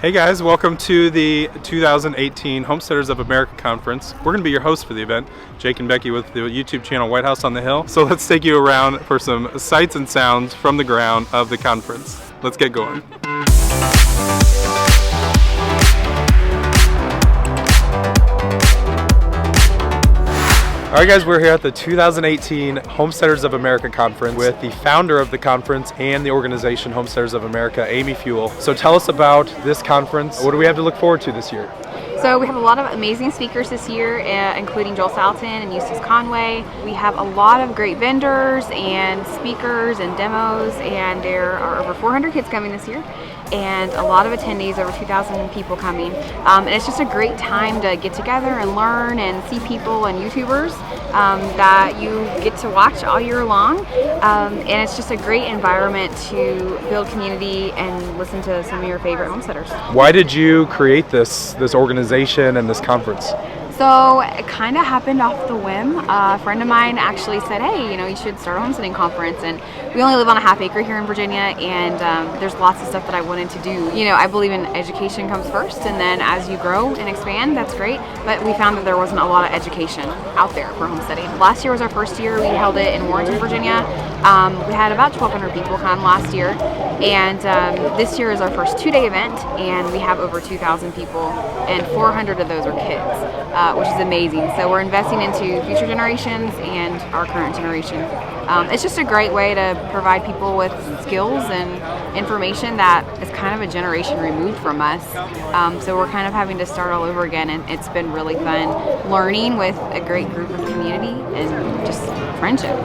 Hey guys, welcome to the 2018 Homesteaders of America Conference. We're going to be your hosts for the event, Jake and Becky with the YouTube channel White House on the Hill. So let's take you around for some sights and sounds from the ground of the conference. Let's get going. All right guys, we're here at the 2018 Homesteaders of America Conference with the founder of the conference and the organization Homesteaders of America, Amy Fuel. So tell us about this conference. What do we have to look forward to this year? So we have a lot of amazing speakers this year, including Joel Salatin and Eustace Conway. We have a lot of great vendors and speakers and demos, and there are over 400 kids coming this year, and a lot of attendees, over 2,000 people coming. And it's just a great time to get together and learn and see people and YouTubers that you get to watch all year long. And it's just a great environment to build community and listen to some of your favorite homesteaders. Why did you create this organization and this conference? So it kind of happened off the whim. A friend of mine actually said, hey, you should start a homesteading conference. And we only live on a half acre here in Virginia, and there's lots of stuff that I wanted to do. I believe in education comes first, and then as you grow and expand, that's great. But we found that there wasn't a lot of education out there for homesteading. Last year was our first year. We held it in Warren, Virginia. We had about 1,200 people come last year. And this year is our first two-day event, and we have over 2,000 people, and 400 of those are kids, which is amazing. So we're investing into future generations and our current generation. It's just a great way to provide people with skills and information that is kind of a generation removed from us. So we're kind of having to start all over again, and it's been really fun learning with a great group of community and just friendship.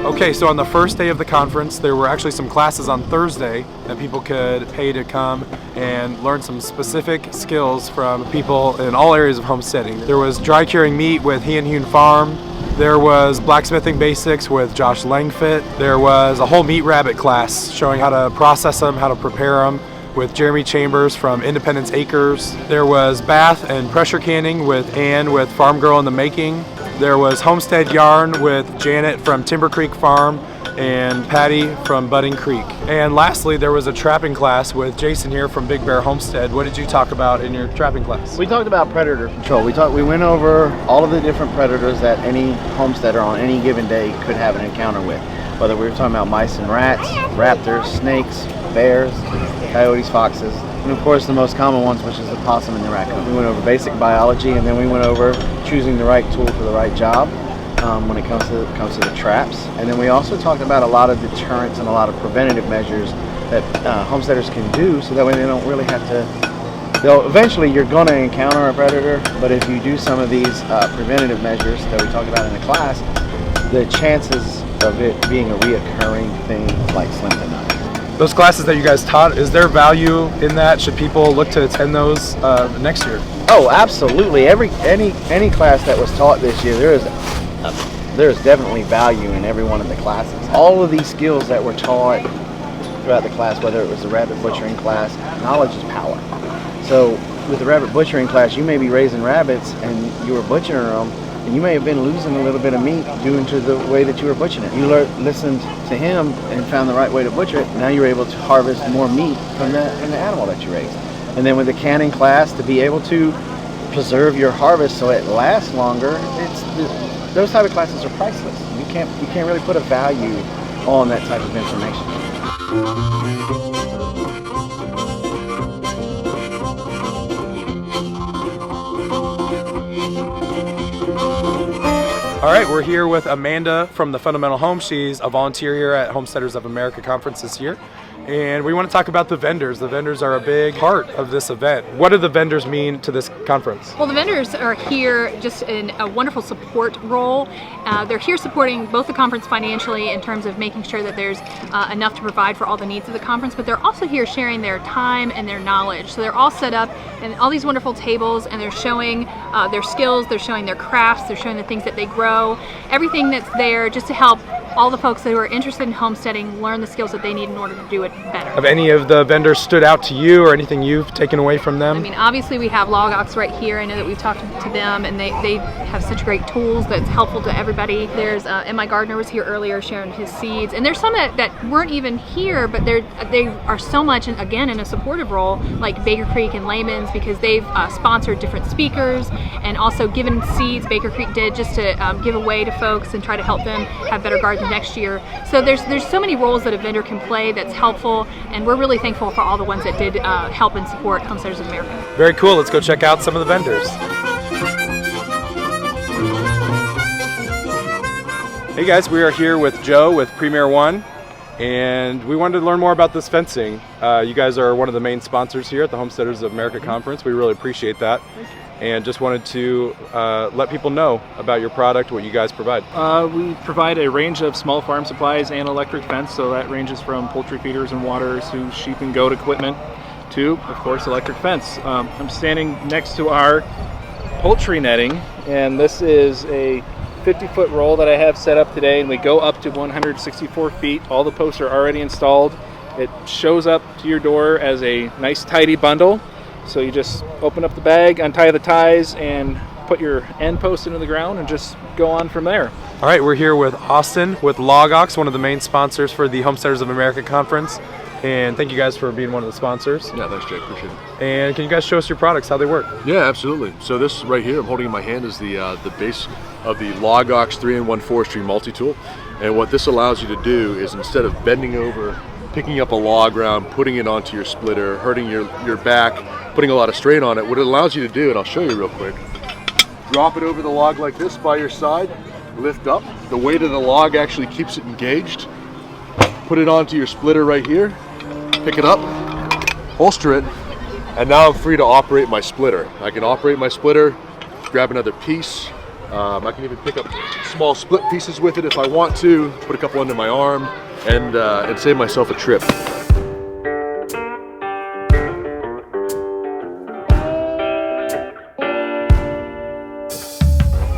Okay, so on the first day of the conference, there were actually some classes on Thursday that people could pay to come and learn some specific skills from people in all areas of homesteading. There was dry curing meat with He and Hune Farm. There was blacksmithing basics with Josh Langfit. There was a whole meat rabbit class showing how to process them, how to prepare them with Jeremy Chambers from Independence Acres. There was bath and pressure canning with Ann with Farm Girl in the Making. There was homestead yarn with Janet from Timber Creek Farm and Patty from Budding Creek. And lastly, there was a trapping class with Jason here from Big Bear Homestead. What did you talk about in your trapping class? We talked about predator control. We went over all of the different predators that any homesteader on any given day could have an encounter with. Whether we were talking about mice and rats, raptors, snakes, bears, coyotes, foxes, and of course the most common ones, which is the possum and the raccoon. We went over basic biology, and then we went over choosing the right tool for the right job when it comes to the traps. And then we also talked about a lot of deterrence and a lot of preventative measures that homesteaders can do, so that way they don't really have to. Eventually you're going to encounter a predator, but if you do some of these preventative measures that we talked about in the class, the chances of it being a reoccurring thing like slim to none. Those classes that you guys taught, is there value in that? Should people look to attend those next year? Oh, absolutely. Any class that was taught this year, there is definitely value in every one of the classes. All of these skills that were taught throughout the class, whether it was the rabbit butchering class, knowledge is power. So with the rabbit butchering class, you may be raising rabbits and you were butchering them, and you may have been losing a little bit of meat due to the way that you were butchering it. You listened to him and found the right way to butcher it. Now you're able to harvest more meat from the animal that you raised. And then with the canning class, to be able to preserve your harvest so it lasts longer, those type of classes are priceless. You can't really put a value on that type of information. All right, we're here with Amanda from the Fundamental Home. She's a volunteer here at Homesteaders of America Conference this year. And we want to talk about the vendors. The vendors are a big part of this event. What do the vendors mean to this conference? Well, the vendors are here just in a wonderful support role. They're here supporting both the conference financially in terms of making sure that there's enough to provide for all the needs of the conference, but they're also here sharing their time and their knowledge. So they're all set up in all these wonderful tables, and they're showing their skills, they're showing their crafts, they're showing the things that they grow, everything that's there just to help all the folks who are interested in homesteading learn the skills that they need in order to do it better. Have any of the vendors stood out to you, or anything you've taken away from them? I mean, obviously we have Log Ox right here. I know that we've talked to them, and they have such great tools that's helpful to everybody. There's M.I. Gardner was here earlier sharing his seeds, and there's some that weren't even here, but they are so much, and again, in a supportive role, like Baker Creek and Layman's, because they've sponsored different speakers and also given seeds. Baker Creek did, just to give away to folks and try to help them have better gardens next year. So there's so many roles that a vendor can play that's helpful, and we're really thankful for all the ones that did help and support Homesteaders of America. Very cool. Let's go check out some of the vendors. Hey guys, we are here with Joe with Premier One, and we wanted to learn more about this fencing. You guys are one of the main sponsors here at the Homesteaders of America conference. We really appreciate that. And just wanted to let people know about your product, what you guys provide. We provide a range of small farm supplies and electric fence, so that ranges from poultry feeders and waters to sheep and goat equipment to, of course, electric fence. I'm standing next to our poultry netting, and this is a 50-foot roll that I have set up today, and we go up to 164 feet. All the posts are already installed. It shows up to your door as a nice tidy bundle. So you just open up the bag, untie the ties, and put your end post into the ground and just go on from there. All right, we're here with Austin with Log Ox, one of the main sponsors for the Homesteaders of America conference. And thank you guys for being one of the sponsors. Yeah, thanks, Jake. Appreciate it. And can you guys show us your products, how they work? Yeah, absolutely. So this right here, I'm holding in my hand, is the base of the Log Ox 3-in-1 forestry multi-tool. And what this allows you to do is, instead of bending over, picking up a log round, putting it onto your splitter, hurting your back, putting a lot of strain on it, what it allows you to do, and I'll show you real quick, drop it over the log like this by your side, lift up. The weight of the log actually keeps it engaged. Put it onto your splitter right here, pick it up, holster it, and now I'm free to operate my splitter. I can operate my splitter, grab another piece. I can even pick up small split pieces with it if I want to, put a couple under my arm, and save myself a trip.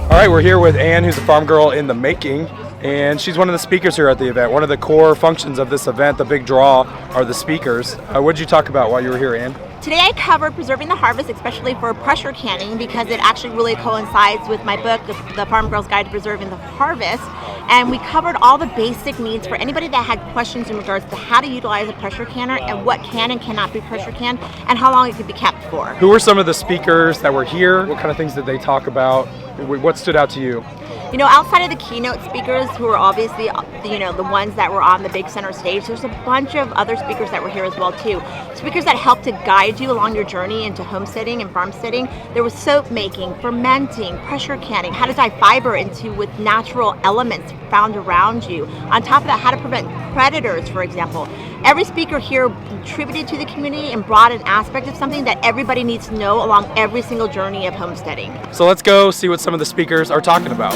All right, we're here with Ann, who's a farm girl in the making, and she's one of the speakers here at the event. One of the core functions of this event, the big draw, are the speakers. What did you talk about while you were here, Ann? Today I covered preserving the harvest, especially for pressure canning, because it actually really coincides with my book, The Farm Girl's Guide to Preserving the Harvest. And we covered all the basic needs for anybody that had questions in regards to how to utilize a pressure canner and what can and cannot be pressure canned and how long it could be kept for. Who were some of the speakers that were here? What kind of things did they talk about? What stood out to you? You know, outside of the keynote speakers, who are obviously, you know, the ones that were on the big center stage, there's a bunch of other speakers that were here as well too. Speakers that help to guide you along your journey into homesteading and farmsteading. There was soap making, fermenting, pressure canning, how to tie fiber into with natural elements found around you. On top of that, how to prevent predators, for example. Every speaker here contributed to the community and brought an aspect of something that everybody needs to know along every single journey of homesteading. So let's go see what some of the speakers are talking about.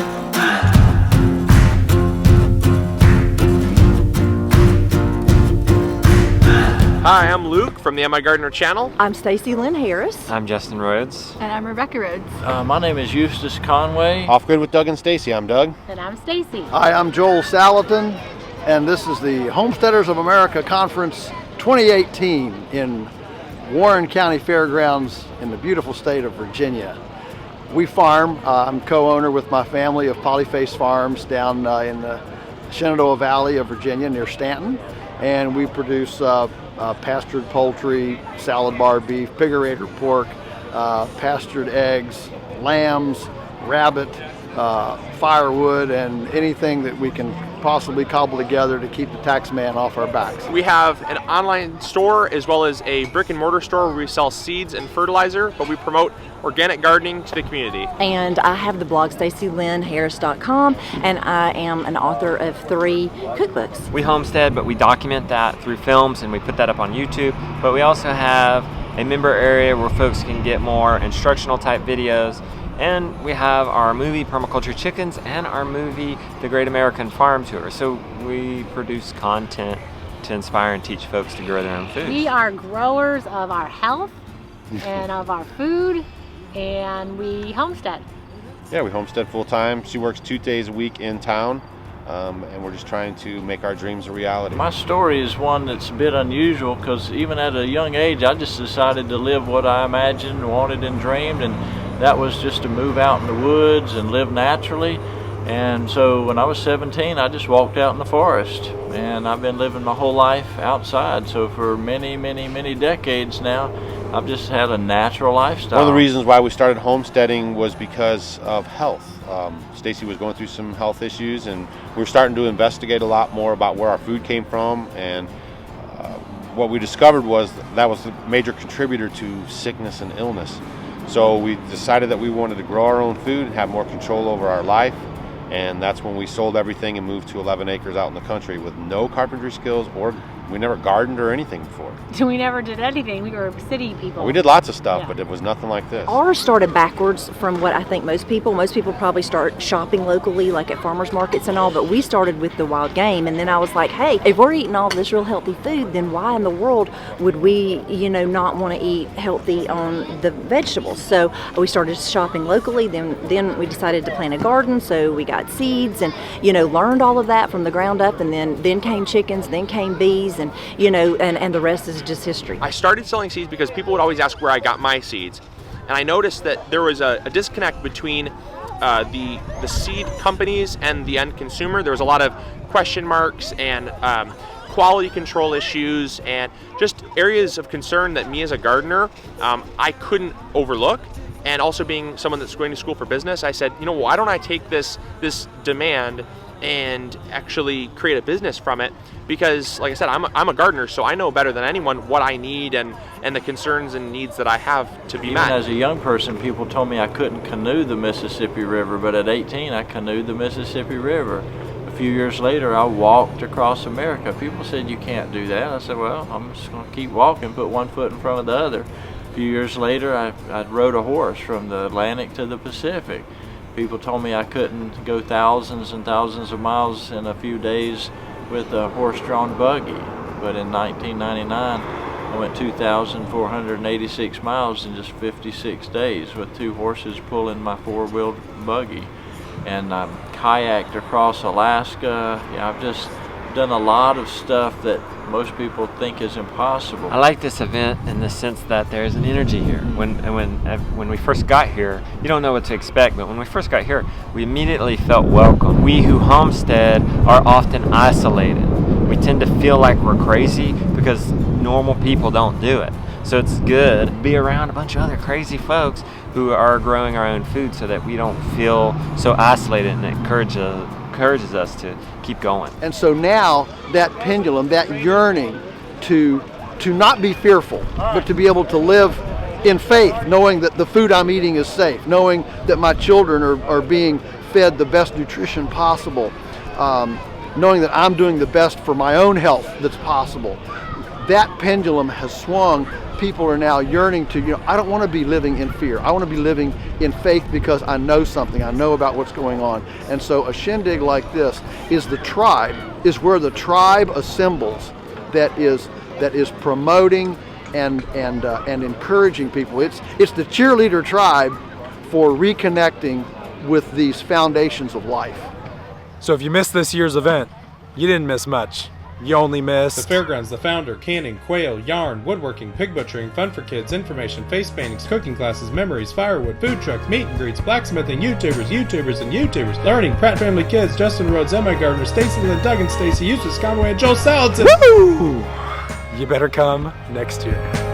Hi, I'm Luke from the M.I. Gardner channel. I'm Stacy Lynn Harris. I'm Justin Rhodes. And I'm Rebecca Rhodes. My name is Eustace Conway. Off Grid with Doug and Stacy. I'm Doug. And I'm Stacy. Hi, I'm Joel Salatin, and this is the Homesteaders of America Conference 2018 in Warren County Fairgrounds in the beautiful state of Virginia. We farm. I'm co-owner with my family of Polyface Farms down in the Shenandoah Valley of Virginia near Stanton, and we produce pastured poultry, salad bar beef, pigerator pork, pastured eggs, lambs, rabbit, firewood, and anything that we can possibly cobble together to keep the tax man off our backs. We have an online store as well as a brick and mortar store where we sell seeds and fertilizer, but we promote organic gardening to the community. And I have the blog stacylynnharris.com, and I am an author of 3 cookbooks. We homestead, but we document that through films and we put that up on YouTube. But we also have a member area where folks can get more instructional type videos. And we have our movie Permaculture Chickens and our movie The Great American Farm Tour. So we produce content to inspire and teach folks to grow their own food. We are growers of our health and of our food, and we homestead. Yeah, we homestead full time. She works 2 days a week in town, and we're just trying to make our dreams a reality. My story is one that's a bit unusual because even at a young age, I just decided to live what I imagined, wanted, and dreamed, and that was just to move out in the woods and live naturally. And so when I was 17, I just walked out in the forest, and I've been living my whole life outside. So for many, many, many decades now, I've just had a natural lifestyle. One of the reasons why we started homesteading was because of health. Stacy was going through some health issues, and we were starting to investigate a lot more about where our food came from, and what we discovered was that was a major contributor to sickness and illness. So we decided that we wanted to grow our own food and have more control over our life. And that's when we sold everything and moved to 11 acres out in the country with no carpentry skills, or we never gardened or anything before. We never did anything. We were city people. We did lots of stuff, but it was nothing like this. Ours started backwards from what I think most people probably start shopping locally, like at farmers markets and all, but we started with the wild game. And then I was like, hey, if we're eating all this real healthy food, then why in the world would we, not want to eat healthy on the vegetables? So we started shopping locally. Then we decided to plant a garden. So we got seeds and, learned all of that from the ground up. And then came chickens, then came bees, and, and the rest is just history. I started selling seeds because people would always ask where I got my seeds. And I noticed that there was a disconnect between the seed companies and the end consumer. There was a lot of question marks and quality control issues and just areas of concern that me as a gardener, I couldn't overlook. And also being someone that's going to school for business, I said, why don't I take this demand and actually create a business from it? Because like I said, I'm a gardener, so I know better than anyone what I need and the concerns and needs that I have to be met. Even as a young person, people told me I couldn't canoe the Mississippi River, but at 18 I canoed the Mississippi River. A few years later, I walked across America. People said, you can't do that. I said, well, I'm just going to keep walking, put one foot in front of the other. A few years later, I rode a horse from the Atlantic to the Pacific. People told me I couldn't go thousands and thousands of miles in a few days with a horse-drawn buggy. But in 1999, I went 2,486 miles in just 56 days with 2 horses pulling my 4-wheeled buggy. And I kayaked across Alaska. I've just done a lot of stuff that most people think is impossible. I like this event in the sense that there's an energy here. When we first got here, you don't know what to expect, but when we first got here, we immediately felt welcome. We who homestead are often isolated. We tend to feel like we're crazy because normal people don't do it. So it's good to be around a bunch of other crazy folks who are growing our own food so that we don't feel so isolated, and it encourages us to keep going. And so now that pendulum, that yearning to not be fearful, but to be able to live in faith, knowing that the food I'm eating is safe, knowing that my children are being fed the best nutrition possible, knowing that I'm doing the best for my own health that's possible. That pendulum has swung. People are now yearning to, I don't want to be living in fear. I want to be living in faith because I know something. I know about what's going on. And so a shindig like this is where the tribe assembles that is promoting and encouraging people. It's the cheerleader tribe for reconnecting with these foundations of life. So if you missed this year's event, you didn't miss much. You only missed the fairgrounds, the founder, canning, quail, yarn, woodworking, pig butchering, fun for kids, information, face paintings, cooking classes, memories, firewood, food trucks, meet and greets, blacksmithing, YouTubers, learning, Pratt Family Kids, Justin Rhodes, Emma Gardner, Stacy Lynn, Doug and Stacy, Eustace Conway, and Joel Saladson. Woo! You better come next year.